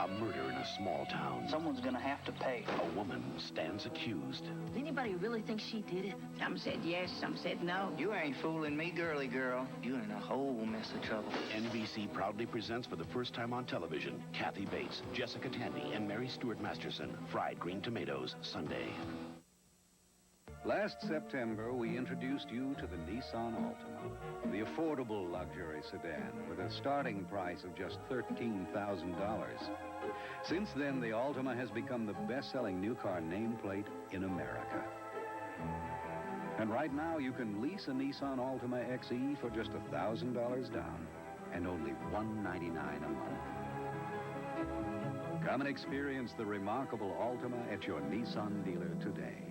A murder in a small town. Someone's gonna have to pay. A woman stands accused. Does anybody really think she did it? Some said yes, some said no. You ain't fooling me, girly girl. You're in a whole mess of trouble. NBC proudly presents for the first time on television Kathy Bates, Jessica Tandy, and Mary Stuart Masterson. Fried Green Tomatoes, Sunday. Last September, we introduced you to the Nissan Altima, the affordable luxury sedan with a starting price of just $13,000. Since then, the Altima has become the best-selling new car nameplate in America. And right now, you can lease a Nissan Altima XE for just $1,000 down and only $199 a month. Come and experience the remarkable Altima at your Nissan dealer today.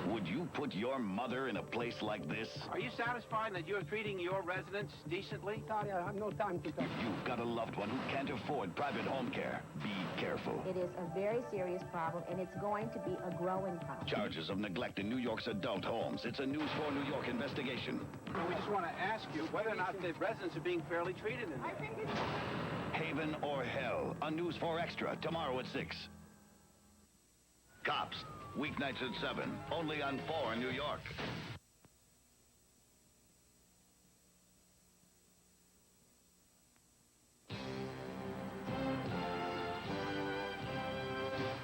Would you put your mother in a place like this? Are you satisfied that you're treating your residents decently? Sorry, I have no time to talk. If you've got a loved one who can't afford private home care, be careful. It is a very serious problem, and it's going to be a growing problem. Charges of neglect in New York's adult homes. It's a News 4 New York investigation. We just want to ask you whether or not the residents are being fairly treated in there. Haven or Hell, on News 4 Extra, tomorrow at 6. Cops, weeknights at 7, only on 4 New York.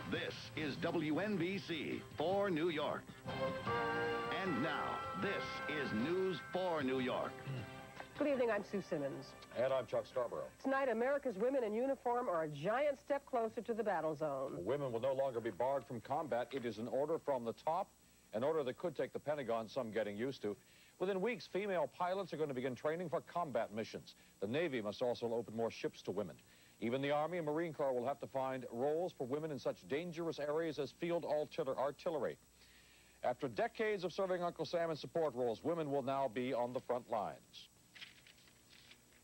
This is WNBC 4 New York. And now, this is News 4 New York. Good evening, I'm Sue Simmons. And I'm Chuck Scarborough. Tonight, America's women in uniform are a giant step closer to the battle zone. Women will no longer be barred from combat. It is an order from the top, an order that could take the Pentagon some getting used to. Within weeks, female pilots are going to begin training for combat missions. The Navy must also open more ships to women. Even the Army and Marine Corps will have to find roles for women in such dangerous areas as field artillery. After decades of serving Uncle Sam in support roles, women will now be on the front lines.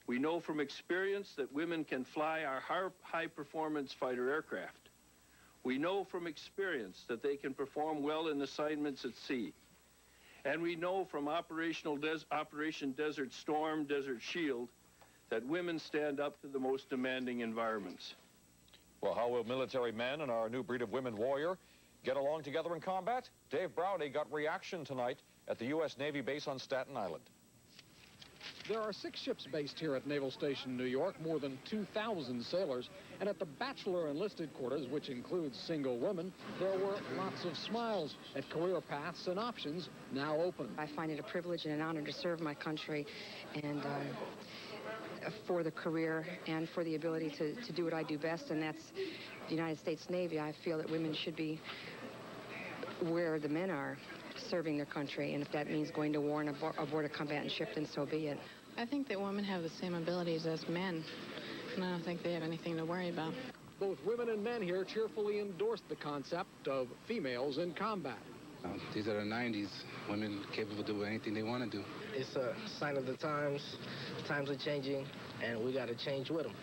We know from experience that women can fly our high-performance fighter aircraft. We know from experience that they can perform well in assignments at sea. And we know from Operation Desert Storm, Desert Shield, that women stand up to the most demanding environments. Well, how will military men and our new breed of women warrior get along together in combat? Dave Browdy got reaction tonight at the U.S. Navy base on Staten Island. There are 6 ships based here at Naval Station New York, more than 2,000 sailors. And at the bachelor enlisted quarters, which includes single women, there were lots of smiles at career paths and options now open. I find it a privilege and an honor to serve my country, and for the career and for the ability to do what I do best, and that's the United States Navy. I feel that women should be where the men are, serving their country, and if that means going to war and aboard a combatant ship, then so be it. I think that women have the same abilities as men, and I don't think they have anything to worry about. Both women and men here cheerfully endorsed the concept of females in combat. These are the 90s. Women capable of doing anything they want to do. It's a sign of the times. Times are changing, and we got to change with them.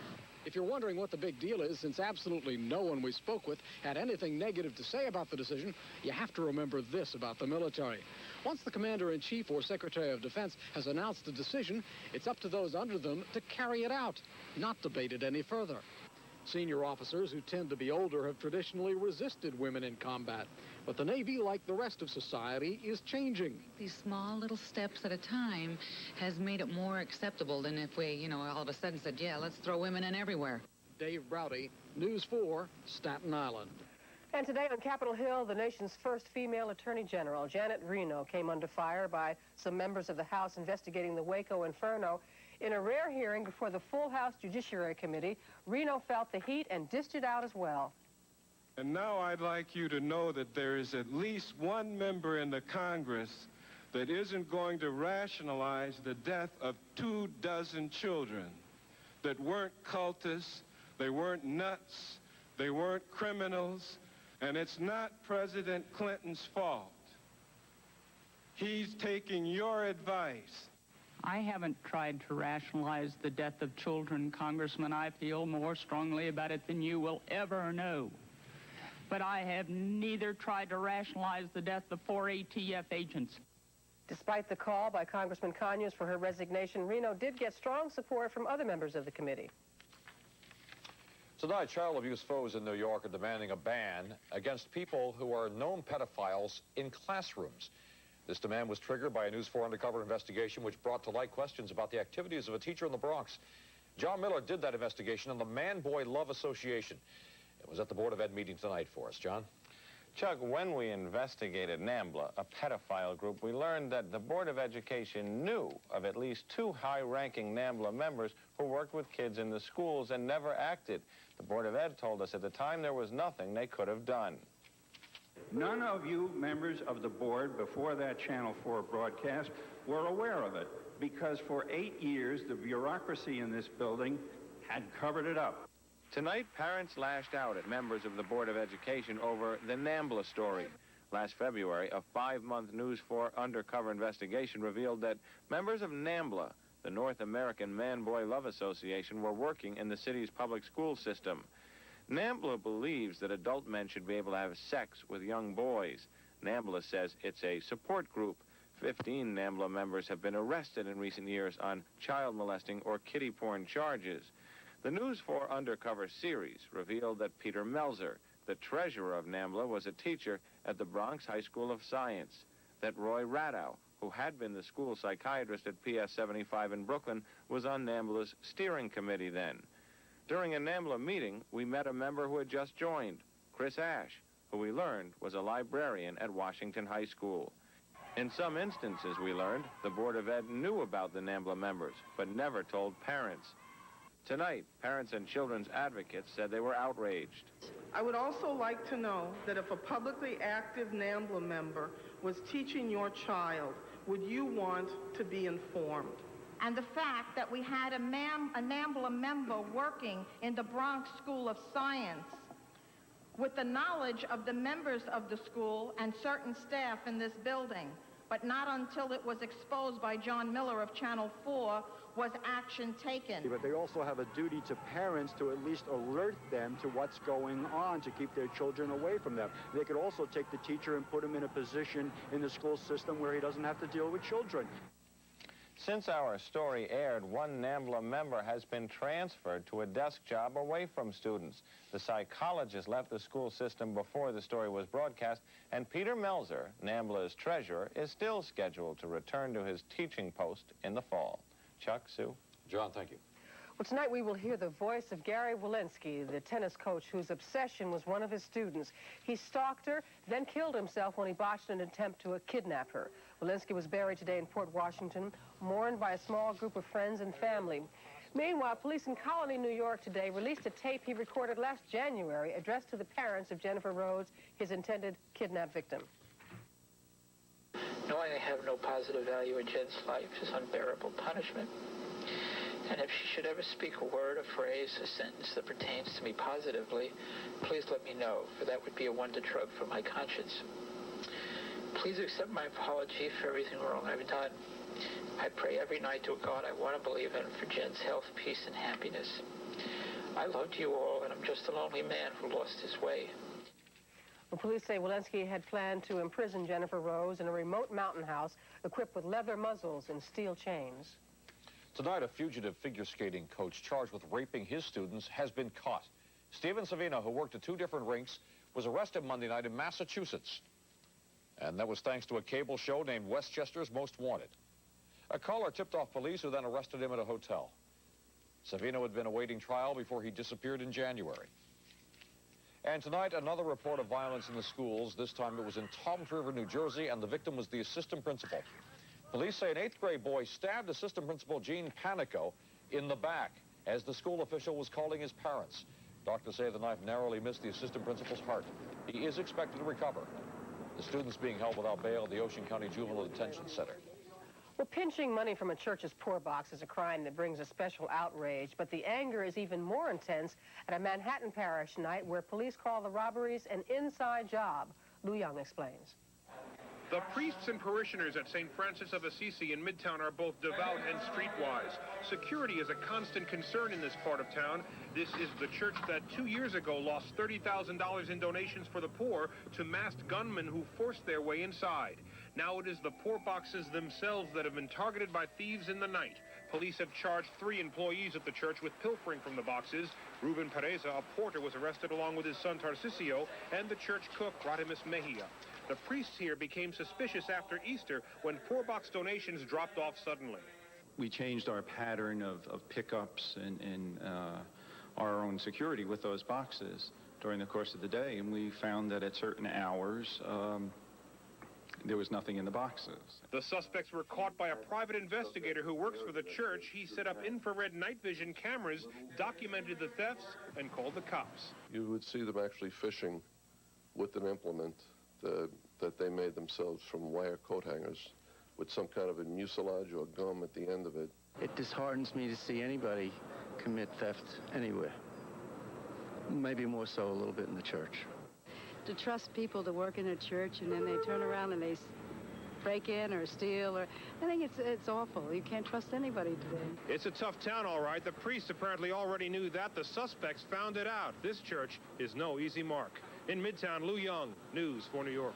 If you're wondering what the big deal is, since absolutely no one we spoke with had anything negative to say about the decision, you have to remember this about the military. Once the Commander-in-Chief or Secretary of Defense has announced a decision, it's up to those under them to carry it out, not debate it any further. Senior officers who tend to be older have traditionally resisted women in combat. But the Navy, like the rest of society, is changing. These small little steps at a time has made it more acceptable than if we, all of a sudden said, yeah, let's throw women in everywhere. Dave Browdy, News 4, Staten Island. And today on Capitol Hill, the nation's first female Attorney General, Janet Reno, came under fire by some members of the House investigating the Waco Inferno. In a rare hearing before the full House Judiciary Committee, Reno felt the heat and dished it out as well. And now I'd like you to know that there is at least one member in the Congress that isn't going to rationalize the death of 24 children that weren't cultists, they weren't nuts, they weren't criminals, and it's not President Clinton's fault. He's taking your advice. I haven't tried to rationalize the death of children, Congressman. I feel more strongly about it than you will ever know. But I have neither tried to rationalize the death of 4 ATF agents. Despite the call by Congressman Conyers for her resignation, Reno did get strong support from other members of the committee. Tonight, child abuse foes in New York are demanding a ban against people who are known pedophiles in classrooms. This demand was triggered by a News 4 undercover investigation which brought to light questions about the activities of a teacher in the Bronx. John Miller did that investigation on the Man-Boy Love Association. It was at the Board of Ed meeting tonight for us. John? Chuck, when we investigated NAMBLA, a pedophile group, we learned that the Board of Education knew of at least 2 high-ranking NAMBLA members who worked with kids in the schools and never acted. The Board of Ed told us at the time there was nothing they could have done. None of you members of the board before that Channel 4 broadcast were aware of it because for 8 years the bureaucracy in this building had covered it up. Tonight, parents lashed out at members of the Board of Education over the NAMBLA story. Last February, a 5-month News 4 undercover investigation revealed that members of NAMBLA, the North American Man-Boy Love Association, were working in the city's public school system. NAMBLA believes that adult men should be able to have sex with young boys. NAMBLA says it's a support group. 15 NAMBLA members have been arrested in recent years on child molesting or kiddie porn charges. The News 4 Undercover series revealed that Peter Melzer, the treasurer of NAMBLA, was a teacher at the Bronx High School of Science, that Roy Radow, who had been the school psychiatrist at PS 75 in Brooklyn, was on NAMBLA's steering committee then. During a NAMBLA meeting, we met a member who had just joined, Chris Ash, who we learned was a librarian at Washington High School. In some instances, we learned, the Board of Ed knew about the NAMBLA members, but never told parents. Tonight, parents and children's advocates said they were outraged. I would also like to know that if a publicly active NAMBLA member was teaching your child, would you want to be informed? And the fact that we had a NAMBLA member working in the Bronx School of Science with the knowledge of the members of the school and certain staff in this building, but not until it was exposed by John Miller of Channel 4 was action taken. But they also have a duty to parents to at least alert them to what's going on to keep their children away from them. They could also take the teacher and put him in a position in the school system where he doesn't have to deal with children. Since our story aired, one NAMBLA member has been transferred to a desk job away from students. The psychologist left the school system before the story was broadcast, and Peter Melzer, NAMBLA's treasurer, is still scheduled to return to his teaching post in the fall. Chuck, Sue? John, thank you. Well, tonight we will hear the voice of Gary Walensky, the tennis coach whose obsession was one of his students. He stalked her, then killed himself when he botched an attempt to kidnap her. Walensky was buried today in Port Washington, mourned by a small group of friends and family. Meanwhile, police in Colony, New York today released a tape he recorded last January addressed to the parents of Jennifer Rhodes, his intended kidnap victim. Knowing I have no positive value in Jen's life is unbearable punishment. And if she should ever speak a word, a phrase, a sentence that pertains to me positively, please let me know, for that would be a wonder drug for my conscience. Please accept my apology for everything wrong I've done. I pray every night to a God I want to believe in for Jen's health, peace, and happiness. I loved you all, and I'm just a lonely man who lost his way. Well, police say Walensky had planned to imprison Jennifer Rose in a remote mountain house equipped with leather muzzles and steel chains. Tonight, a fugitive figure skating coach charged with raping his students has been caught. Steven Savino, who worked at 2 different rinks, was arrested Monday night in Massachusetts. And that was thanks to a cable show named Westchester's Most Wanted. A caller tipped off police who then arrested him at a hotel. Savino had been awaiting trial before he disappeared in January. And tonight, another report of violence in the schools. This time it was in Toms River, New Jersey, and the victim was the assistant principal. Police say an 8th grade boy stabbed assistant principal Gene Panico in the back as the school official was calling his parents. Doctors say the knife narrowly missed the assistant principal's heart. He is expected to recover. The student's being held without bail at the Ocean County Juvenile Detention Center. Well, pinching money from a church's poor box is a crime that brings a special outrage, but the anger is even more intense at a Manhattan parish night where police call the robberies an inside job. Lou Young explains. The priests and parishioners at St. Francis of Assisi in Midtown are both devout and streetwise. Security is a constant concern in this part of town. This is the church that 2 years ago lost $30,000 in donations for the poor to masked gunmen who forced their way inside. Now it is the poor boxes themselves that have been targeted by thieves in the night. Police have charged 3 employees at the church with pilfering from the boxes. Ruben Pereza, a porter, was arrested along with his son Tarcisio and the church cook Radimus Mejia. The priests here became suspicious after Easter when 4 box donations dropped off suddenly. We changed our pattern of pickups and our own security with those boxes during the course of the day, and we found that at certain hours there was nothing in the boxes. The suspects were caught by a private investigator who works for the church. He set up infrared night vision cameras, documented the thefts, and called the cops. You would see them actually fishing with an implement that they made themselves from wire coat hangers with some kind of a mucilage or gum at the end of it. It disheartens me to see anybody commit theft anywhere. Maybe more so a little bit in the church. To trust people to work in a church and then they turn around and they break in or steal, or I think it's awful. You can't trust anybody today. It's a tough town, all right. The priests apparently already knew that. The suspects found it out. This church is no easy mark. In Midtown, Lou Young, News 4 New York.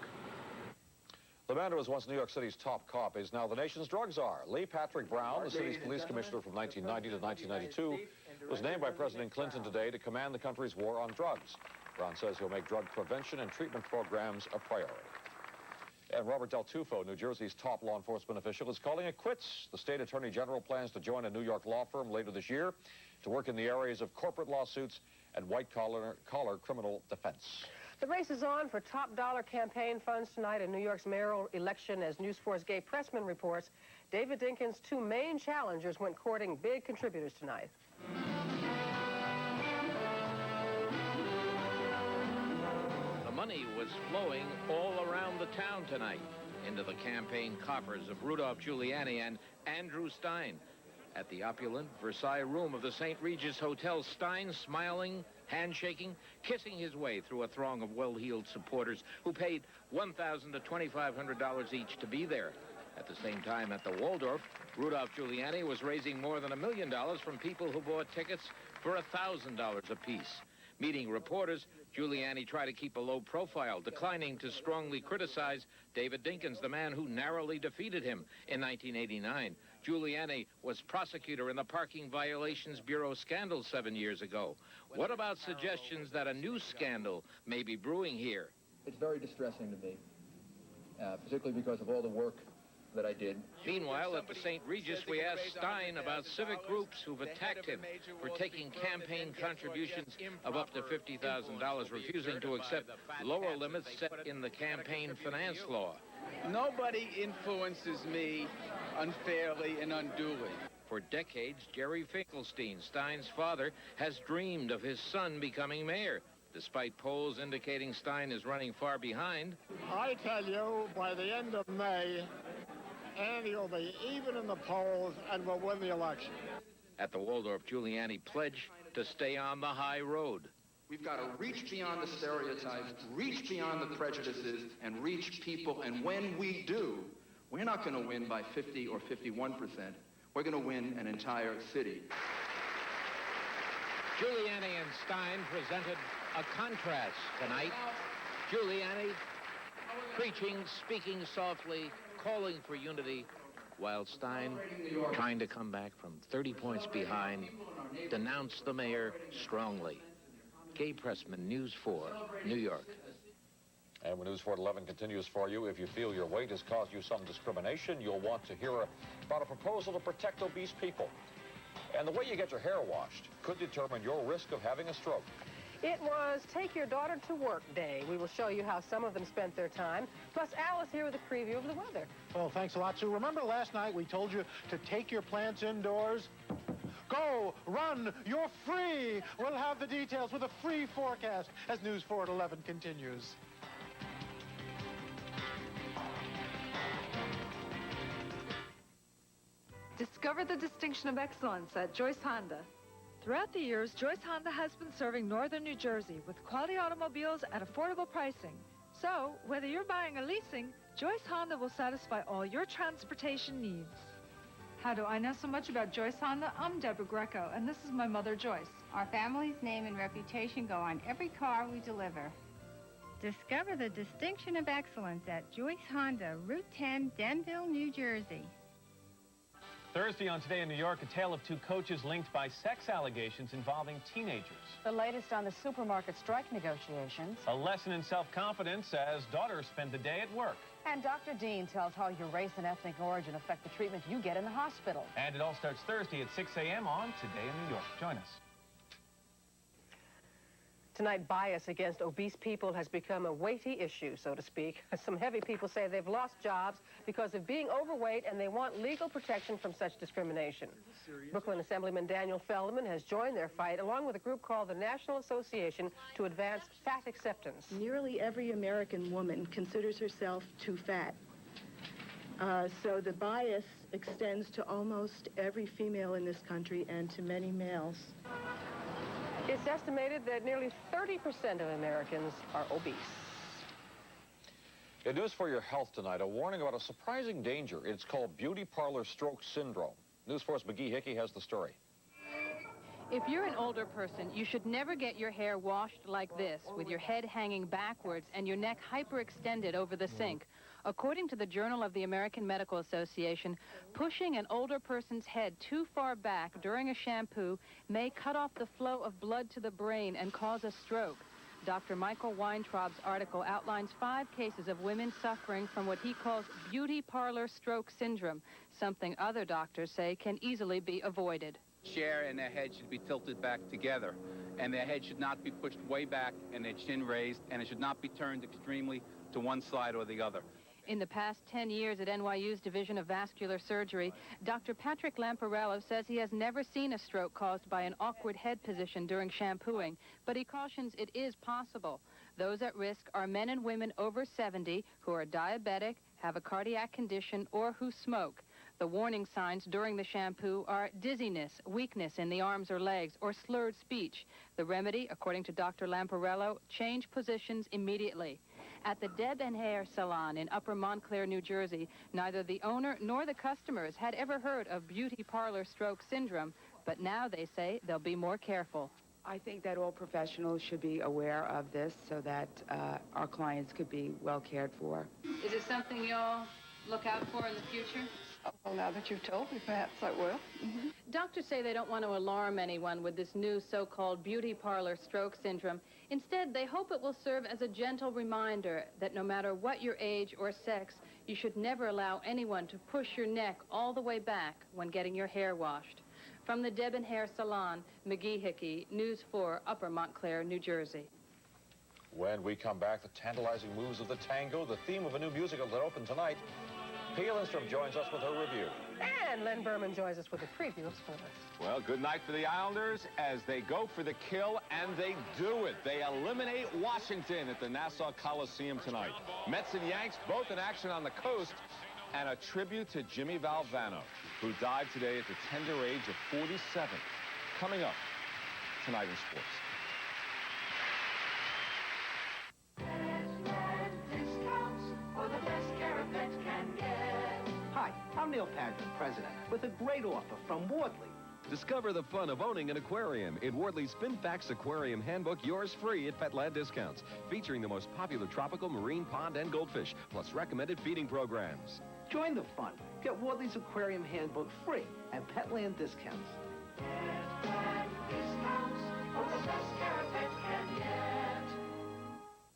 The man who was once New York City's top cop is now the nation's drug czar. Lee Patrick Brown, the city's police commissioner from 1990 to 1992, was named by President Clinton today to command the country's war on drugs. Brown says he'll make drug prevention and treatment programs a priority. And Robert Del Tufo, New Jersey's top law enforcement official, is calling it quits. The state attorney general plans to join a New York law firm later this year to work in the areas of corporate lawsuits and white-collar criminal defense. The race is on for top dollar campaign funds tonight in New York's mayoral election. As News 4's Gabe Pressman reports, David Dinkins' 2 main challengers went courting big contributors tonight. The money was flowing all around the town tonight into the campaign coffers of Rudolph Giuliani and Andrew Stein. At the opulent Versailles room of the St. Regis Hotel, Stein smiling, handshaking, kissing his way through a throng of well-heeled supporters who paid $1,000 to $2,500 each to be there. At the same time, at the Waldorf, Rudolph Giuliani was raising more than $1 million from people who bought tickets for $1,000 apiece. Meeting reporters, Giuliani tried to keep a low profile, declining to strongly criticize David Dinkins, the man who narrowly defeated him in 1989. Giuliani was prosecutor in the Parking Violations Bureau scandal 7 years ago. What about suggestions that a new scandal may be brewing here? It's very distressing to me, particularly because of all the work that I did. Meanwhile, at the St. Regis, we asked Stein about civic groups who've attacked him for taking campaign contributions of up to $50,000, refusing to accept lower limits set in the campaign finance law. Nobody influences me unfairly and unduly. For decades, Jerry Finkelstein, Stein's father, has dreamed of his son becoming mayor. Despite polls indicating Stein is running far behind. I tell you, by the end of May, Andy will be even in the polls and will win the election. At the Waldorf, Giuliani pledged to stay on the high road. We've got to reach beyond the stereotypes, reach beyond the prejudices, and reach people. And when we do, we're not going to win by 50 or 51%. We're going to win an entire city. Giuliani and Stein presented a contrast tonight. Giuliani preaching, speaking softly, calling for unity, while Stein, trying to come back from 30 points behind, denounced the mayor strongly. Gabe Pressman, News 4, New York. And when News 4 at 11 continues for you, if you feel your weight has caused you some discrimination, you'll want to hear about a proposal to protect obese people. And the way you get your hair washed could determine your risk of having a stroke. It was Take Your Daughter to Work Day. We will show you how some of them spent their time. Plus, Alice here with a preview of the weather. Well, thanks a lot, Sue. Remember last night we told you to take your plants indoors? Go, run, you're free. We'll have the details with a free forecast as News 4 at 11 continues. Discover the distinction of excellence at Joyce Honda. Throughout the years, Joyce Honda has been serving northern New Jersey with quality automobiles at affordable pricing. So, whether you're buying or leasing, Joyce Honda will satisfy all your transportation needs. How do I know so much about Joyce Honda? I'm Deborah Greco, and this is my mother, Joyce. Our family's name and reputation go on every car we deliver. Discover the distinction of excellence at Joyce Honda, Route 10, Denville, New Jersey. Thursday on Today in New York, a tale of two coaches linked by sex allegations involving teenagers. The latest on the supermarket strike negotiations. A lesson in self-confidence as daughters spend the day at work. And Dr. Dean tells how your race and ethnic origin affect the treatment you get in the hospital. And it all starts Thursday at 6 a.m. on Today in New York. Join us. Tonight, bias against obese people has become a weighty issue, so to speak. Some heavy people say they've lost jobs because of being overweight, and they want legal protection from such discrimination. Brooklyn Assemblyman Daniel Feldman has joined their fight, along with a group called the National Association to Advance Fat Acceptance. Nearly every American woman considers herself too fat. So the bias extends to almost every female in this country and to many males. It's estimated that nearly 30% of Americans are obese. In News for Your Health tonight, a warning about a surprising danger. It's called beauty parlor stroke syndrome. News 4's McGee Hickey has the story. If you're an older person, you should never get your hair washed like this, with your head hanging backwards and your neck hyperextended over the sink. According to the Journal of the American Medical Association, pushing an older person's head too far back during a shampoo may cut off the flow of blood to the brain and cause a stroke. Dr. Michael Weintraub's article outlines 5 cases of women suffering from what he calls beauty parlor stroke syndrome, something other doctors say can easily be avoided. Chair and their head should be tilted back together, and their head should not be pushed way back and their chin raised, and it should not be turned extremely to one side or the other. In the past 10 years at NYU's Division of Vascular Surgery, Dr. Patrick Lamparello says he has never seen a stroke caused by an awkward head position during shampooing, but he cautions it is possible. Those at risk are men and women over 70 who are diabetic, have a cardiac condition, or who smoke. The warning signs during the shampoo are dizziness, weakness in the arms or legs, or slurred speech. The remedy, according to Dr. Lamparello, change positions immediately. At the Deb and Hair Salon in Upper Montclair, New Jersey, neither the owner nor the customers had ever heard of beauty parlor stroke syndrome, but now they say they'll be more careful. I think that all professionals should be aware of this so that our clients could be well cared for. Is it something you'll look out for in the future? Well, now that you've told me, perhaps I will. Doctors say they don't want to alarm anyone with this new so-called beauty parlor stroke syndrome. Instead, they hope it will serve as a gentle reminder that no matter what your age or sex, you should never allow anyone to push your neck all the way back when getting your hair washed. From the Deb and Hair Salon, McGee Hickey, News 4, Upper Montclair, New Jersey. When we come back, the tantalizing moves of the tango, the theme of a new musical that opened tonight. Pia Lindstrom joins us with her review. And Len Berman joins us with a preview of sports. Well, good night for the Islanders as they go for the kill, and they do it. They eliminate Washington at the Nassau Coliseum tonight. Mets and Yanks both in action on the coast, and a tribute to Jimmy Valvano, who died today at the tender age of 47. Coming up tonight in sports. Hi, I'm Neil Paget, President, with a great offer from Wardley. Discover the fun of owning an aquarium in Wardley's SpinFacts Aquarium Handbook, yours free at Petland Discounts, featuring the most popular tropical marine pond and goldfish, plus recommended feeding programs. Join the fun. Get Wardley's Aquarium Handbook free at Petland Discounts.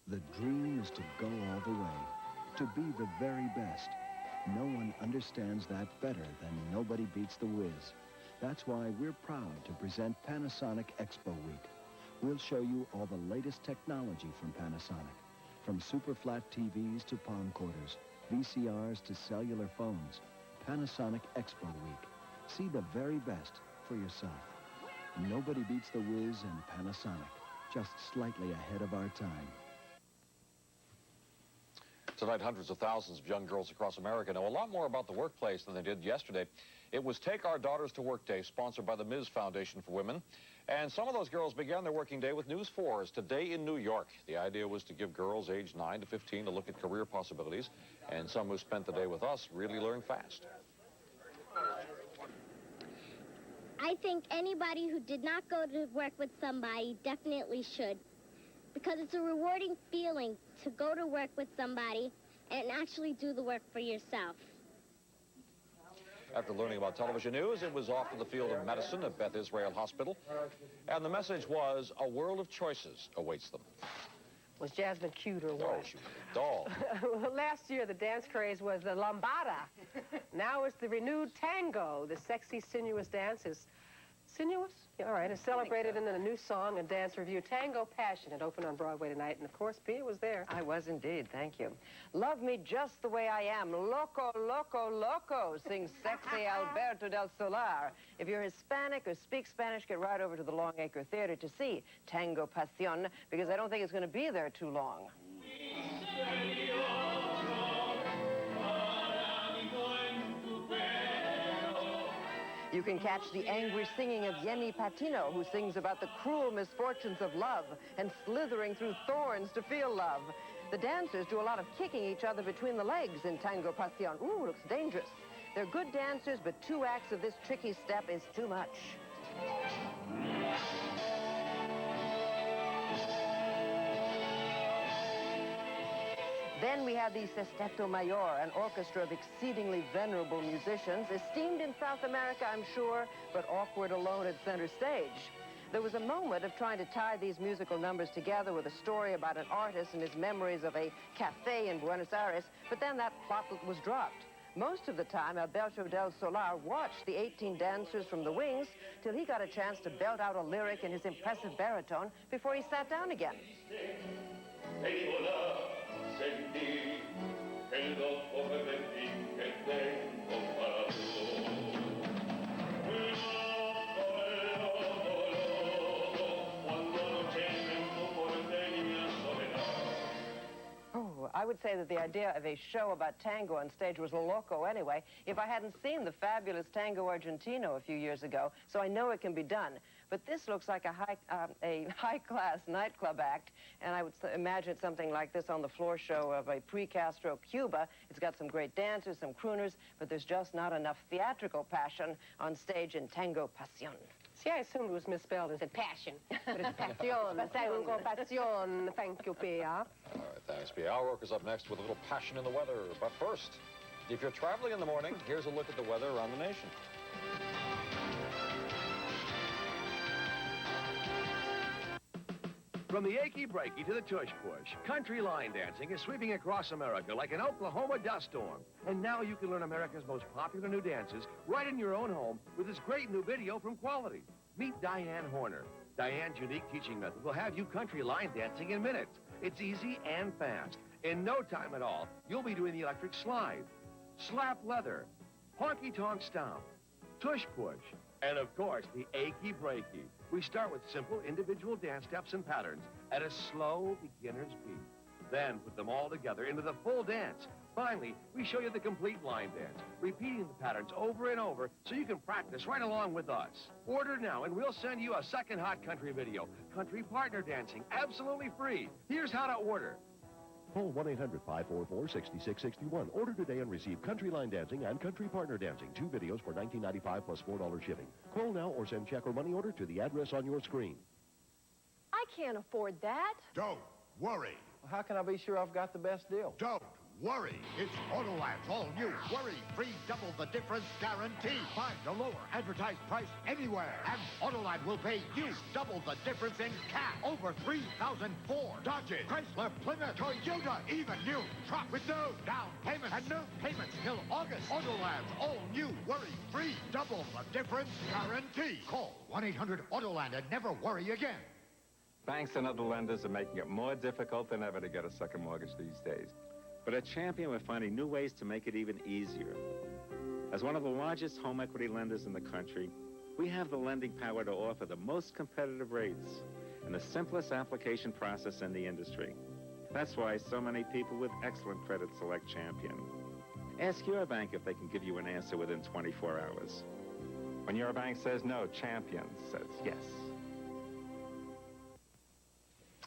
The dream is to go all the way, to be the very best. No one understands that better than Nobody Beats the Whiz. That's why we're proud to present Panasonic Expo Week. We'll show you all the latest technology from Panasonic, from super flat TVs to palm quarters, VCRs to cellular phones. Panasonic Expo Week. See the very best for yourself. Nobody beats the Whiz and Panasonic, just slightly ahead of our time. Tonight, hundreds of thousands of young girls across America know a lot more about the workplace than they did yesterday. It was Take Our Daughters to Work Day, sponsored by the Ms. Foundation for Women. And some of those girls began their working day with News 4's Today in New York. The idea was to give girls aged 9 to 15 a look at career possibilities. And some who spent the day with us really learned fast. I think anybody who did not go to work with somebody definitely should. Because it's a rewarding feeling to go to work with somebody and actually do the work for yourself. After learning about television news, it was off to the field of medicine at Beth Israel Hospital. And the message was, a world of choices awaits them. Was Jasmine cute or what? Oh, she was a doll. Last year, the dance craze was the lambada. Now it's the renewed tango. The sexy, sinuous dance is sinuous? Yeah, all right. It's celebrated in a new song and dance review, Tango Passion. It opened on Broadway tonight, and of course, Pia was there. I was indeed, thank you. Love me just the way I am. Loco, loco, loco, sings sexy Alberto del Solar. If you're Hispanic or speak Spanish, get right over to the Longacre Theater to see Tango Pasión, because I don't think it's going to be there too long. You can catch the angry singing of Yemi Patino, who sings about the cruel misfortunes of love and slithering through thorns to feel love. The dancers do a lot of kicking each other between the legs in Tango Pasión. Ooh, looks dangerous. They're good dancers, but 2 acts of this tricky step is too much. Then we have the Sesteto Mayor, an orchestra of exceedingly venerable musicians, esteemed in South America, I'm sure, but awkward alone at center stage. There was a moment of trying to tie these musical numbers together with a story about an artist and his memories of a cafe in Buenos Aires, but then that plot was dropped. Most of the time, Alberto del Solar watched the 18 dancers from the wings till he got a chance to belt out a lyric in his impressive baritone before he sat down again. Sentí el dopo me vendí que tengo para Oh, I would say that the idea of a show about tango on stage was loco anyway, if I hadn't seen the fabulous Tango Argentino a few years ago, so I know it can be done. But this looks like a high-class nightclub act, and I would imagine something like this on the floor show of a pre-Castro Cuba. It's got some great dancers, some crooners, but there's just not enough theatrical passion on stage in Tango Pasión. See, I assumed it was misspelled as a passion, but it's passion. Tango Pasión. Thank you, Pia. All right, thanks, Pia. Our work is up next with a little passion in the weather. But first, if you're traveling in the morning, here's a look at the weather around the nation. From the achy breaky to the tush push, country line dancing is sweeping across America like an Oklahoma dust storm. And now you can learn America's most popular new dances right in your own home with this great new video from Quality. Meet Diane Horner. Diane's unique teaching method will have you country line dancing in minutes. It's easy and fast. In no time at all, you'll be doing the electric slide, slap leather, honky-tonk stomp, tush push, and of course, the achy breaky. We start with simple individual dance steps and patterns at a slow beginner's beat. Then put them all together into the full dance. Finally, we show you the complete line dance, repeating the patterns over and over so you can practice right along with us. Order now and we'll send you a second hot country video, Country Partner Dancing, absolutely free. Here's how to order. Call 1-800-544-6661. Order today and receive Country Line Dancing and Country Partner Dancing. 2 videos for $19.95 plus $4 shipping. Call now or send check or money order to the address on your screen. I can't afford that. Don't worry. Well, how can I be sure I've got the best deal? Don't worry. It's Autoland's all-new worry-free double the difference guarantee. Find a lower advertised price anywhere, and Autoland will pay you double the difference in cash. Over 3,000 Ford, Dodges, Chrysler, Plymouth, Toyota, even new truck with no down payment and no payments till August. Autoland's all-new worry-free double the difference guarantee. Call 1-800-AUTOLAND and never worry again. Banks and other lenders are making it more difficult than ever to get a second mortgage these days. But at Champion, we're finding new ways to make it even easier. As one of the largest home equity lenders in the country, we have the lending power to offer the most competitive rates and the simplest application process in the industry. That's why so many people with excellent credit select Champion. Ask your bank if they can give you an answer within 24 hours. When your bank says no, Champion says yes.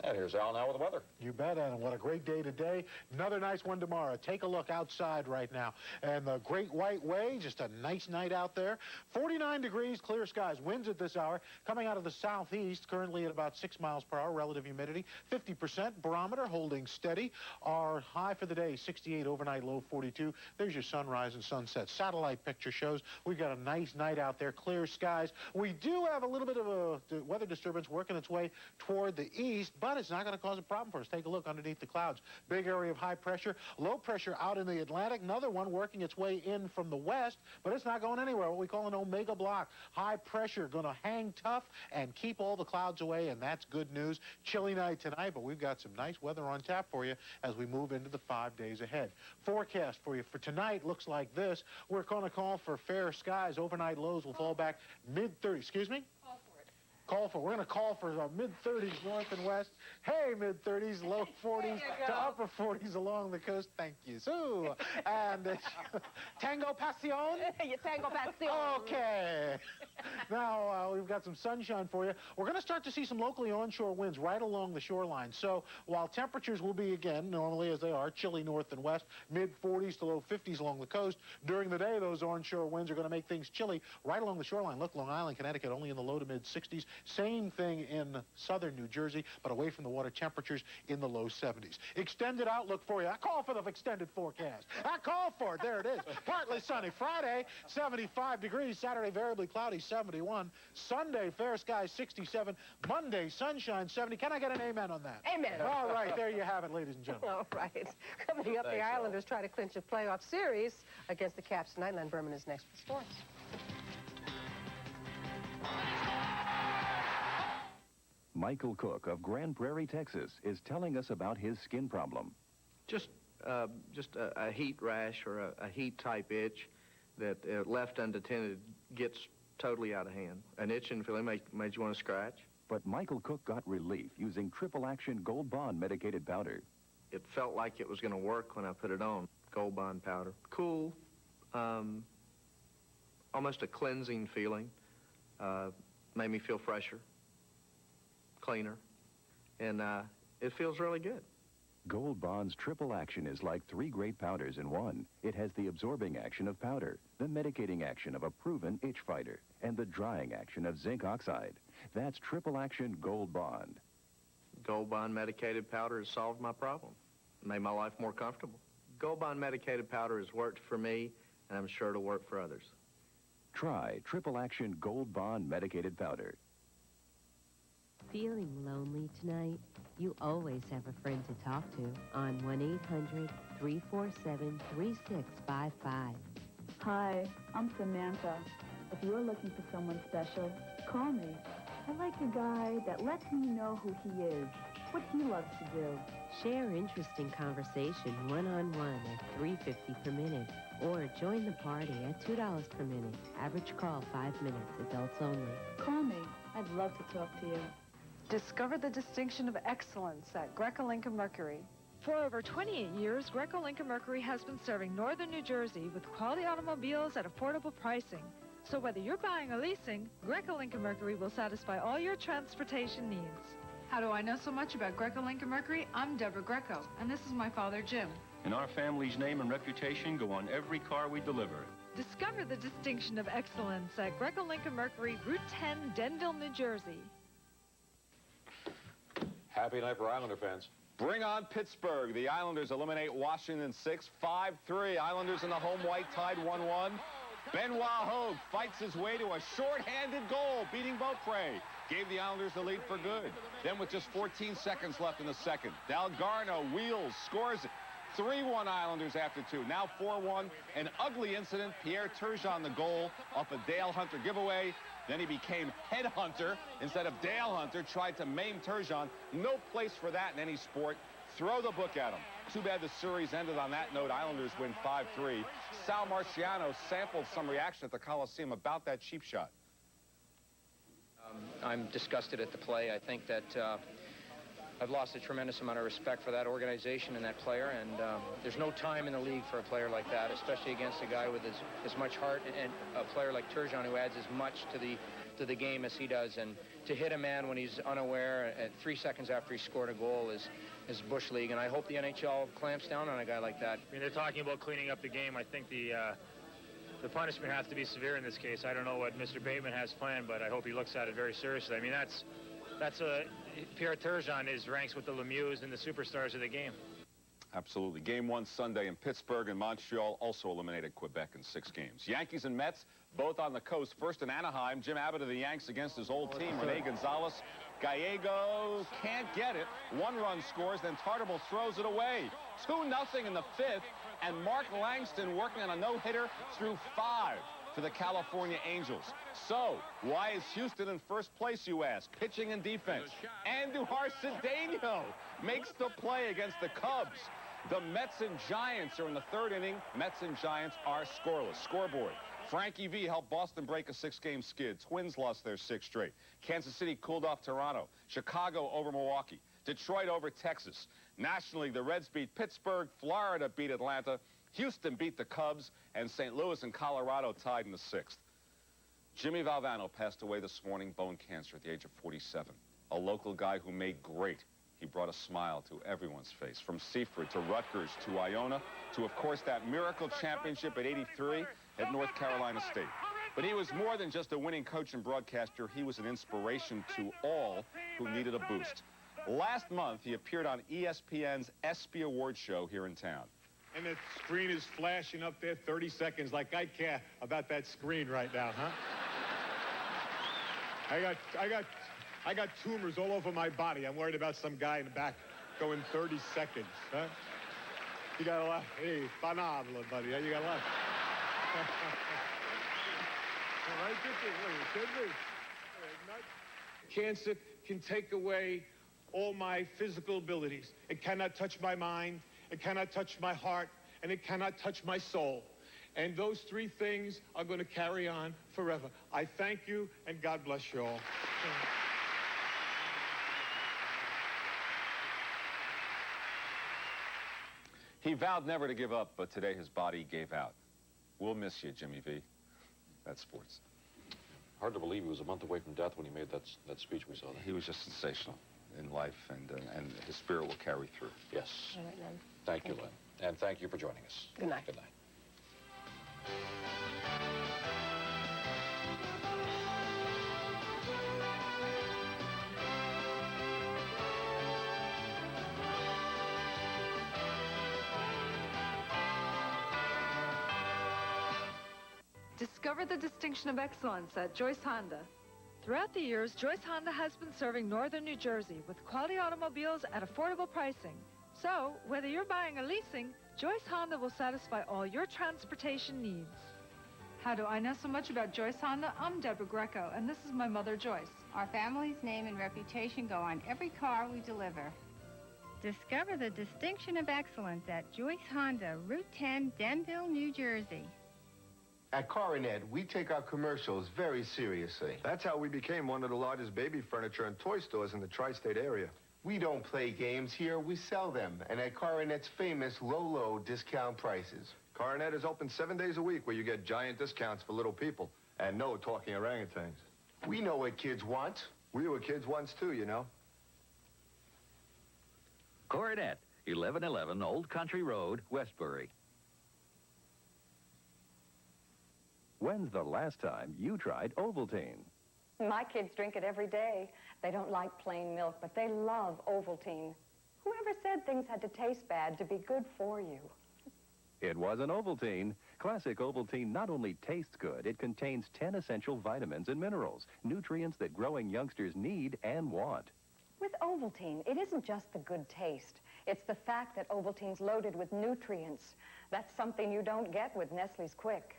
And here's Al now with the weather. You bet, and what a great day today. Another nice one tomorrow. Take a look outside right now. And the Great White Way, just a nice night out there. 49 degrees, clear skies. Winds at this hour coming out of the southeast, currently at about 6 miles per hour. Relative humidity, 50%. Barometer holding steady. Our high for the day, 68, overnight low 42. There's your sunrise and sunset. Satellite picture shows we've got a nice night out there, clear skies. We do have a little bit of a weather disturbance working its way toward the east, but it's not going to cause a problem for us. Take a look underneath the clouds. Big area of high pressure, low pressure out in the Atlantic. Another one working its way in from the west, but it's not going anywhere. What we call an omega block. High pressure going to hang tough and keep all the clouds away, and that's good news. Chilly night tonight, but we've got some nice weather on tap for you as we move into the 5 days ahead. Forecast for you for tonight looks like this. We're going to call for fair skies. Overnight lows will fall back mid-30s. Excuse me? We're going to call for mid-30s north and west. Hey, mid-30s, low 40s to upper 40s along the coast. Thank you, Sue. And Tango Passion? Tango Passion. Okay. Now, we've got some sunshine for you. We're going to start to see some locally onshore winds right along the shoreline. So while temperatures will be, again, normally as they are, chilly north and west, mid-40s to low 50s along the coast, during the day, those onshore winds are going to make things chilly right along the shoreline. Look, Long Island, Connecticut, only in the low to mid-60s. Same thing in southern New Jersey, but away from the water, temperatures in the low 70s. Extended outlook for you. I call for the extended forecast. I call for it. There it is. Partly sunny. Friday, 75 degrees. Saturday, variably cloudy, 71. Sunday, fair skies, 67. Monday, sunshine, 70. Can I get an amen on that? Amen. All right, there you have it, ladies and gentlemen. All right. Coming up, the Islanders try to clinch a playoff series against the Caps tonight. Len Berman is next for sports. Michael Cook of Grand Prairie, Texas, is telling us about his skin problem. Just a heat rash or a heat-type itch that left unattended gets totally out of hand. An itching feeling made you want to scratch. But Michael Cook got relief using Triple Action Gold Bond medicated powder. It felt like it was going to work when I put it on. Gold Bond powder. Cool. Almost a cleansing feeling. Made me feel fresher, cleaner, and it feels really good. Gold Bond's Triple Action is like 3 great powders in one. It has the absorbing action of powder, the medicating action of a proven itch fighter, and the drying action of zinc oxide. That's Triple Action Gold Bond. Gold Bond medicated powder has solved my problem, made my life more comfortable. Gold Bond medicated powder has worked for me, and I'm sure it'll work for others. Try Triple Action Gold Bond medicated powder. Feeling lonely tonight? You always have a friend to talk to on 1-800-347-3655. Hi, I'm Samantha. If you're looking for someone special, call me. I like a guy that lets me know who he is, what he loves to do. Share interesting conversation one-on-one at $3.50 per minute, or join the party at $2 per minute. Average call 5 minutes, adults only. Call me. I'd love to talk to you. Discover the distinction of excellence at Greco-Lincoln Mercury. For over 28 years, Greco-Lincoln Mercury has been serving northern New Jersey with quality automobiles at affordable pricing. So whether you're buying or leasing, Greco-Lincoln Mercury will satisfy all your transportation needs. How do I know so much about Greco-Lincoln Mercury? I'm Deborah Greco, and this is my father, Jim. And our family's name and reputation go on every car we deliver. Discover the distinction of excellence at Greco-Lincoln Mercury, Route 10, Denville, New Jersey. Happy night for Islander fans. Bring on Pittsburgh. The Islanders eliminate Washington 6, 5-3. Islanders in the home white tied 1-1. Benoit Hogue fights his way to a short-handed goal, beating Beaupre. Gave the Islanders the lead for good. Then with just 14 seconds left in the second, Dalgarno wheels, scores it. 3-1 Islanders after 2. Now 4-1. An ugly incident. Pierre Turgeon the goal off a Dale Hunter giveaway. Then he became headhunter instead of Dale Hunter. Tried to maim Turgeon. No place for that in any sport. Throw the book at him. Too bad the series ended on that note. Islanders win 5-3. Sal Marciano sampled some reaction at the Coliseum about that cheap shot. I'm disgusted at the play. I think that I've lost a tremendous amount of respect for that organization and that player, and there's no time in the league for a player like that, especially against a guy with as much heart and a player like Turgeon who adds as much to the to the game as he does, and to hit a man when he's unaware at 3 seconds after he scored a goal is Bush League, and I hope the NHL clamps down on a guy like that. I mean, they're talking about cleaning up the game. I think the punishment has to be severe in this case. I don't know what Mr. Bateman has planned, but I hope he looks at it very seriously. I mean, Pierre Turgeon ranks with the Lemieux and the superstars of the game. Absolutely. Game 1 Sunday in Pittsburgh, and Montreal also eliminated Quebec in 6 games. Yankees and Mets, both on the coast. First in Anaheim, Jim Abbott of the Yanks against his old team, Rene Gonzalez. Gallego can't get it. 1 run scores, then Tartabull throws it away. 2-0 in the 5th, and Mark Langston working on a no-hitter through 5 for the California Angels. So, why is Houston in first place, you ask? Pitching and defense. Andujar Cedeno makes the play against the Cubs. The Mets and Giants are in the 3rd inning. Mets and Giants are scoreless. Scoreboard. Frankie V helped Boston break a 6-game skid. Twins lost their 6th straight. Kansas City cooled off Toronto. Chicago over Milwaukee. Detroit over Texas. Nationally, the Reds beat Pittsburgh. Florida beat Atlanta. Houston beat the Cubs. And St. Louis and Colorado tied in the 6th. Jimmy Valvano passed away this morning, bone cancer, at the age of 47. A local guy who made great. He brought a smile to everyone's face, from Seaford to Rutgers to Iona to, of course, that miracle championship at 83 at North Carolina State. But he was more than just a winning coach and broadcaster. He was an inspiration to all who needed a boost. Last month, he appeared on ESPN's ESPY Award show here in town. And the screen is flashing up there 30 seconds like I care about that screen right now, huh? I got tumors all over my body. I'm worried about some guy in the back going 30 seconds, huh? You got a lot. Hey, phenomenal, buddy. You got a lot. Cancer can take away all my physical abilities. It cannot touch my mind, it cannot touch my heart, and it cannot touch my soul. And those 3 things are going to carry on forever. I thank you, and God bless you all. He vowed never to give up, but today his body gave out. We'll miss you, Jimmy V. That's sports. Hard to believe he was a month away from death when he made that speech we saw there. He was just sensational in life, and his spirit will carry through. Yes. All right, Len. Thank you, Len. And thank you for joining us. Good night. Good night. Discover the distinction of excellence at Joyce Honda. Throughout the years, Joyce Honda has been serving northern New Jersey with quality automobiles at affordable pricing. So, whether you're buying or leasing, Joyce Honda will satisfy all your transportation needs. How do I know so much about Joyce Honda? I'm Deborah Greco, and this is my mother, Joyce. Our family's name and reputation go on every car we deliver. Discover the distinction of excellence at Joyce Honda, Route 10, Denville, New Jersey. At Coronet, we take our commercials very seriously. That's how we became one of the largest baby furniture and toy stores in the tri-state area. We don't play games here, we sell them. And at Coronet's famous low discount prices. Coronet is open 7 days a week where you get giant discounts for little people. And no talking orangutans. We know what kids want. We were kids once too, you know. Coronet, 1111 Old Country Road, Westbury. When's the last time you tried Ovaltine? My kids drink it every day. They don't like plain milk, but they love Ovaltine. Whoever said things had to taste bad to be good for you? It wasn't Ovaltine. Classic Ovaltine not only tastes good, it contains 10 essential vitamins and minerals, nutrients that growing youngsters need and want. With Ovaltine, it isn't just the good taste. It's the fact that Ovaltine's loaded with nutrients. That's something you don't get with Nestle's Quick.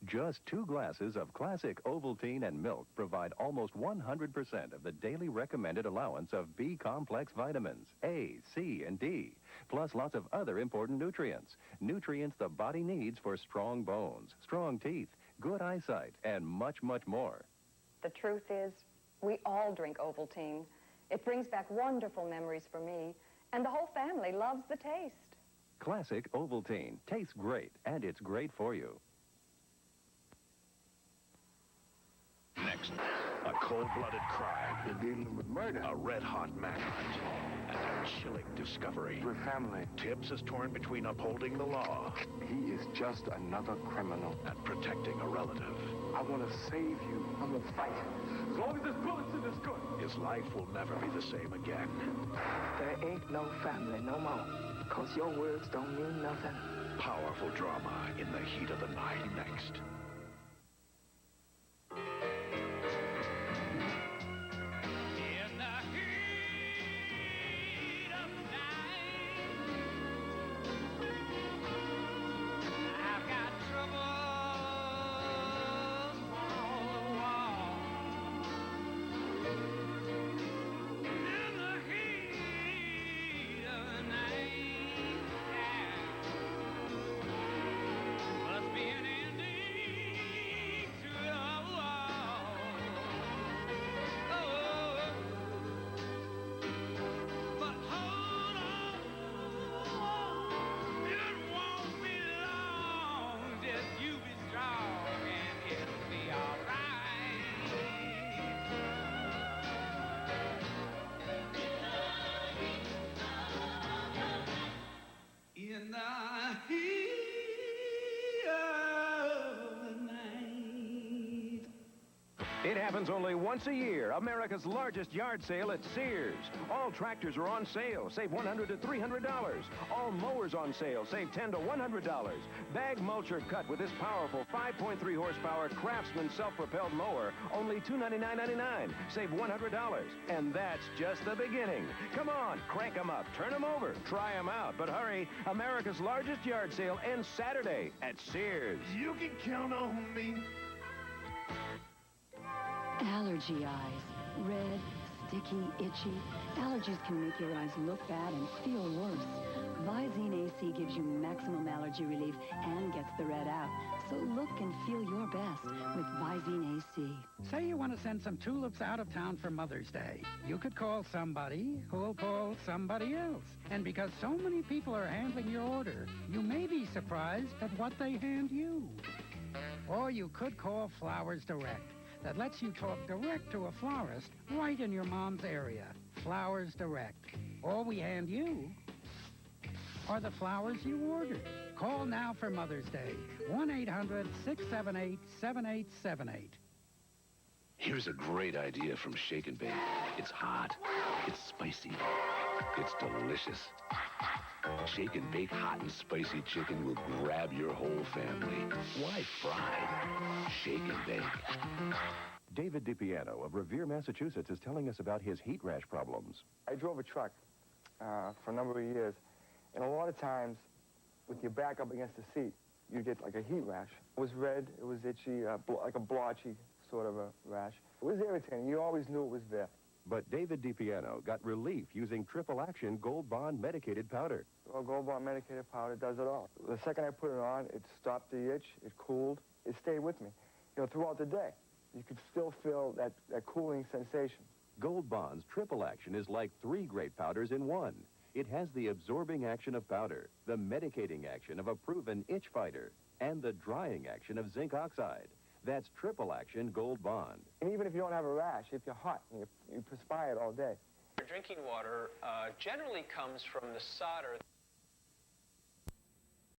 Just 2 glasses of classic Ovaltine and milk provide almost 100% of the daily recommended allowance of B-complex vitamins, A, C, and D, plus lots of other important nutrients. Nutrients the body needs for strong bones, strong teeth, good eyesight, and much, much more. The truth is, we all drink Ovaltine. It brings back wonderful memories for me, and the whole family loves the taste. Classic Ovaltine tastes great, and it's great for you. Next, a Cold-blooded crime. You're dealing with murder. A red-hot manhunt. And a chilling discovery. We're family. Tibbs is torn between upholding the law. He is just another criminal. And protecting a relative. I want to save you. I'm going to fight. As long as there's bullets in this gun. His life will never be the same again. There ain't no family no more. Because your words don't mean nothing. Powerful drama in the heat of the night. Next. It happens only once a year. America's largest yard sale at Sears. All tractors are on sale. Save $100 to $300. All mowers on sale. Save $10 to $100. Bag mulcher cut with this powerful 5.3 horsepower Craftsman self-propelled mower. Only $299.99. Save $100. And that's just the beginning. Come on, crank them up. Turn them over. Try them out. But hurry. America's largest yard sale ends Saturday at Sears. You can count on me. Allergy eyes. Red, sticky, itchy. Allergies can make your eyes look bad and feel worse. Visine AC gives you maximum allergy relief and gets the red out. So look and feel your best with Visine AC. Say you want to send some tulips out of town for Mother's Day. You could call somebody who'll call somebody else. And because so many people are handling your order, you may be surprised at what they hand you. Or you could call Flowers Direct. That lets you talk direct to a florist right in your mom's area. Flowers Direct. All we hand you are the flowers you ordered. Call now for Mother's Day. 1-800-678-7878. Here's a great idea from Shake and Bake. It's hot. It's spicy. It's delicious. Shake and Bake hot and spicy chicken will grab your whole family. Why fry? Shake and Bake. David DiPiano of Revere, Massachusetts is telling us about his heat rash problems. I drove a truck for a number of years, and a lot of times, with your back up against the seat, you get like a heat rash. It was red, it was itchy, like a blotchy sort of a rash. It was irritating. You always knew it was there. But David DiPiano got relief using Triple Action Gold Bond medicated powder. Well, Gold Bond medicated powder does it all. The second I put it on, it stopped the itch, it cooled, it stayed with me. You know, throughout the day, you could still feel that cooling sensation. Gold Bond's Triple Action is like 3 great powders in one. It has the absorbing action of powder, the medicating action of a proven itch fighter, and the drying action of zinc oxide. That's Triple Action Gold Bond. And even if you don't have a rash, if you're hot, you perspire all day. Drinking water generally comes from the solder.